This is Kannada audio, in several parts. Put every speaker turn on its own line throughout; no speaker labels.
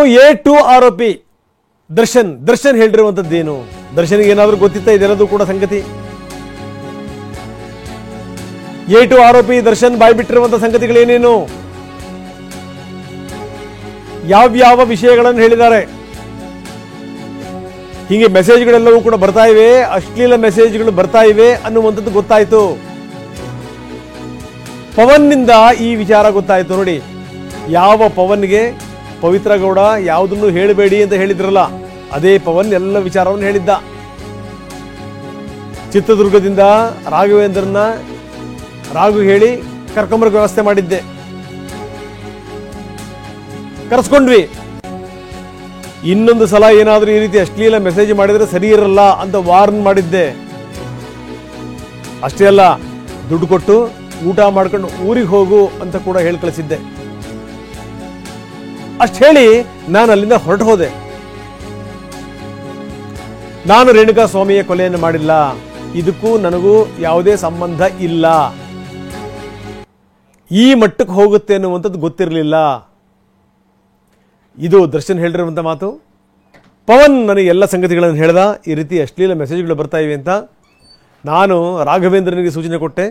A2 ಆರೋಪಿ ದರ್ಶನ್ ಹೇಳಿರುವಂಥದ್ದೇನು? ದರ್ಶನ್ಗೆ ಏನಾದರೂ ಗೊತ್ತಿತ್ತಾ ಇದೆಲ್ಲದೂ ಕೂಡ ಸಂಗತಿ? A2 ಆರೋಪಿ ದರ್ಶನ್ ಬಾಯ್ಬಿಟ್ಟಿರುವಂಥ ಸಂಗತಿಗಳೇನೇನು? ಯಾವ್ಯಾವ ವಿಷಯಗಳನ್ನು ಹೇಳಿದ್ದಾರೆ? ಹೀಗೆ ಮೆಸೇಜ್ಗಳೆಲ್ಲವೂ ಕೂಡ ಬರ್ತಾ ಇವೆ, ಅಶ್ಲೀಲ ಮೆಸೇಜ್ಗಳು ಬರ್ತಾ ಇವೆ ಅನ್ನುವಂಥದ್ದು ಗೊತ್ತಾಯ್ತು. ಪವನ್ನಿಂದ ಈ ವಿಚಾರ ಗೊತ್ತಾಯ್ತು. ನೋಡಿ, ಯಾವ ಪವನ್ಗೆ ಪವಿತ್ರ ಗೌಡ ಯಾವುದನ್ನು ಹೇಳಬೇಡಿ ಅಂತ ಹೇಳಿದ್ರಲ್ಲ, ಅದೇ ಪವನ್ ಎಲ್ಲ ವಿಚಾರವನ್ನು ಹೇಳಿದ್ದ. ಚಿತ್ರದುರ್ಗದಿಂದ ರಾಘವೇಂದ್ರನ ರಾಘು ಹೇಳಿ ಕರ್ಕೊಂಬರಕ್ಕೆ ವ್ಯವಸ್ಥೆ ಮಾಡಿದ್ದೆ, ಕರೆಸ್ಕೊಂಡ್ವಿ. ಇನ್ನೊಂದು ಸಲ ಏನಾದರೂ ಈ ರೀತಿ ಅಶ್ಲೀಲ ಮೆಸೇಜ್ ಮಾಡಿದ್ರೆ ಸರಿ ಇರಲ್ಲ ಅಂತ ವಾರ್ನ್ ಮಾಡಿದ್ದೆ. ಅಷ್ಟೇ ಅಲ್ಲ, ದುಡ್ಡು ಕೊಟ್ಟು ಊಟ ಮಾಡ್ಕೊಂಡು ಊರಿಗೆ ಹೋಗು ಅಂತ ಕೂಡ ಹೇಳಿ ಕಳಿಸಿದ್ದೆ. ಅಷ್ಟು ಹೇಳಿ ನಾನು ಅಲ್ಲಿಂದ ಹೊರಟು ಹೋದೆ. ನಾನು ರೇಣುಕಾ ಸ್ವಾಮಿಯ ಕೊಲೆಯನ್ನು ಮಾಡಿಲ್ಲ, ಇದಕ್ಕೂ ನನಗೂ ಯಾವುದೇ ಸಂಬಂಧ ಇಲ್ಲ, ಈ ಮಟ್ಟಕ್ಕೆ ಹೋಗುತ್ತೆ ಅನ್ನುವಂಥದ್ದು ಗೊತ್ತಿರಲಿಲ್ಲ. ಇದು ದರ್ಶನ್ ಹೇಳಿರುವಂಥ ಮಾತು. ಪವನ್ ನನಗೆ ಎಲ್ಲ ಸಂಗತಿಗಳನ್ನು ಹೇಳ್ದ, ಈ ರೀತಿ ಅಶ್ಲೀಲ ಮೆಸೇಜ್ಗಳು ಬರ್ತಾ ಇವೆ ಅಂತ. ನಾನು ರಾಘವೇಂದ್ರನಿಗೆ ಸೂಚನೆ ಕೊಟ್ಟೆ.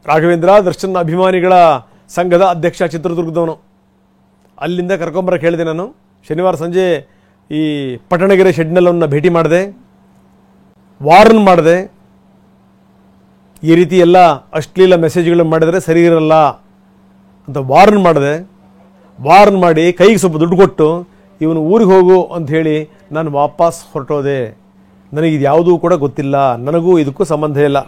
ರಾಘವೇಂದ್ರ ದರ್ಶನ್ ಅಭಿಮಾನಿಗಳ ಸಂಘದ ಅಧ್ಯಕ್ಷ, ಚಿತ್ರದುರ್ಗದವನು. ಅಲ್ಲಿಂದ ಕರ್ಕೊಂಬರಕ್ಕೆ ಹೇಳಿದೆ ನಾನು. ಶನಿವಾರ ಸಂಜೆ ಈ ಪಟ್ಟಣಗೆರೆ ಶೆಡ್ನಲ್ಲವನ್ನ ಭೇಟಿ ಮಾಡಿದೆ, ವಾರ್ನ್ ಮಾಡಿದೆ. ಈ ರೀತಿ ಎಲ್ಲ ಅಶ್ಲೀಲ ಮೆಸೇಜ್ಗಳು ಮಾಡಿದರೆ ಸರಿ ಇರಲ್ಲ ಅಂತ ವಾರ್ನ್ ಮಾಡಿದೆ. ವಾರ್ನ್ ಮಾಡಿ ಕೈಗೆ ಸ್ವಲ್ಪ ದುಡ್ಡು ಕೊಟ್ಟು ಇವನು ಊರಿಗೆ ಹೋಗು ಅಂತ ಹೇಳಿ ನಾನು ವಾಪಸ್ ಹೊರಟೋದೆ. ನನಗಿದು ಯಾವುದೂ ಕೂಡ ಗೊತ್ತಿಲ್ಲ, ನನಗೂ ಇದಕ್ಕೂ ಸಂಬಂಧ ಇಲ್ಲ.